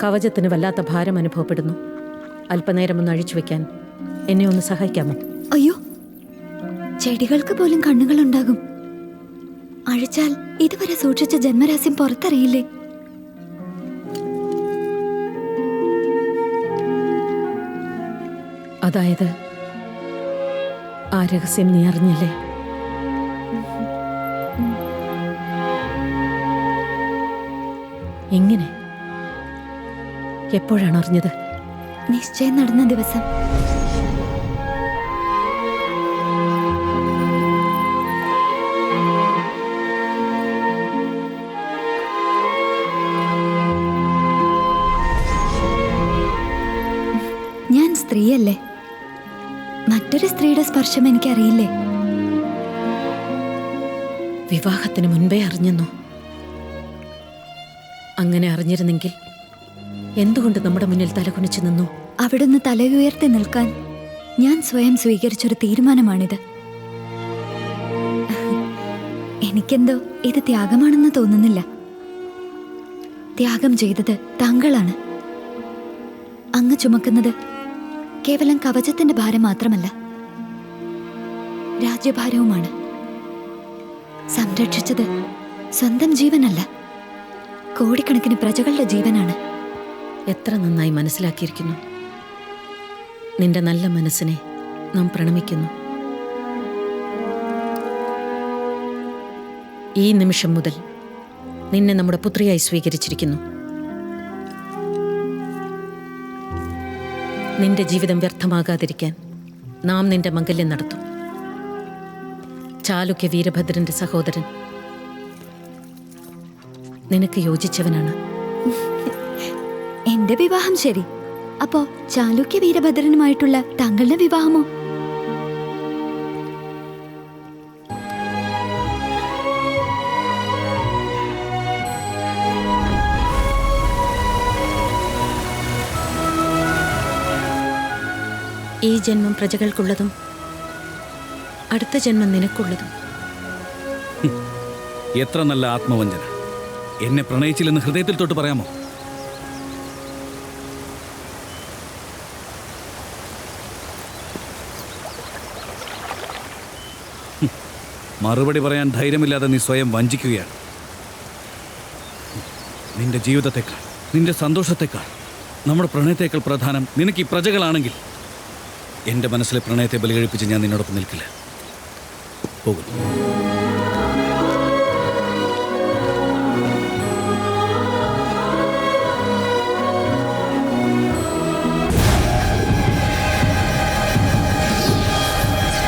കവചത്തിന് വല്ലാത്ത ഭാരം അനുഭവപ്പെടുന്നു. അല്പനേരം ഒന്ന് അഴിച്ചു വെക്കാൻ എന്നെ ഒന്ന് സഹായിക്കാമോ? അയ്യോ, ചെടികൾക്ക് പോലും കണ്ണുകളുണ്ടാകും. അഴിച്ചാൽ ഇതുവരെ സൂക്ഷിച്ച ജന്മരഹസ്യം പുറത്തറിയില്ലേ? അതായത് ആ രഹസ്യം നീ അറിഞ്ഞില്ലേ? എങ്ങനെ, എപ്പോഴാണ് അറിഞ്ഞത്? നിശ്ചയം നടന്ന ദിവസം. ഞാൻ സ്ത്രീയല്ലേ? മറ്റൊരു സ്ത്രീയുടെ സ്പർശം എനിക്കറിയില്ലേ? വിവാഹത്തിന് മുൻപേ അറിഞ്ഞെന്നോ? അങ്ങനെ അറിഞ്ഞിരുന്നെങ്കിൽ എന്തുകൊണ്ട് നമ്മുടെ മുന്നിൽ തലകുനിച്ചു നിന്നു? അവിടുന്ന് തലയുയർത്തി നിൽക്കാൻ ഞാൻ സ്വയം സ്വീകരിച്ചൊരു തീരുമാനമാണിത്. എനിക്കെന്തോ ഇത് ത്യാഗമാണെന്ന് തോന്നുന്നില്ല. ത്യാഗം ചെയ്തത് താങ്കളാണ്. അങ്ങ് ചുമക്കുന്നത് കേവലം കവചത്തിന്റെ ഭാരം മാത്രമല്ല, രാജ്യഭാരവുമാണ്. സംരക്ഷിച്ചത് സ്വന്തം ജീവനല്ല, കോടിക്കണക്കിന് പ്രജകളുടെ ജീവനാണ്. എത്ര നന്നായി മനസ്സിലാക്കിയിരിക്കുന്നു. നിന്റെ നല്ല മനസ്സിനെ നാം പ്രണമിക്കുന്നു. ഈ നിമിഷം മുതൽ നിന്നെ നമ്മുടെ പുത്രിയായി സ്വീകരിച്ചിരിക്കുന്നു. നിന്റെ ജീവിതം വ്യർത്ഥമാകാതിരിക്കാൻ നാം നിന്റെ മംഗല്യം നടത്തും. ചാലുക്യ വീരഭദ്രന്റെ സഹോദരൻ നിനക്ക് യോജിച്ചവനാണ്. എന്റെ വിവാഹം ശരി, അപ്പോ ചാലുക്യ വീരഭദ്രനുമായിട്ടുള്ള താങ്കളുടെ വിവാഹമോ? ഈ ജന്മം പ്രജകൾക്കുള്ളതും അടുത്ത ജന്മം നിനക്കുള്ളതും. എത്ര നല്ല ആത്മവഞ്ചന! എന്നെ പ്രണയിച്ചില്ലെന്ന് ഹൃദയത്തിൽ തൊട്ട് പറയാമോ? മറുപടി പറയാൻ ധൈര്യമില്ലാതെ നീ സ്വയം വഞ്ചിക്കുകയാണ്. നിന്റെ ജീവിതത്തെക്കാൾ, നിന്റെ സന്തോഷത്തെക്കാൾ, നമ്മുടെ പ്രണയത്തേക്കാൾ പ്രധാനം നിനക്ക് ഈ പ്രജകളാണെങ്കിൽ എൻ്റെ മനസ്സിലെ പ്രണയത്തെ ബലികഴിപ്പിച്ച് ഞാൻ നിന്നോടൊപ്പം നിൽക്കില്ല. പോകുന്നു.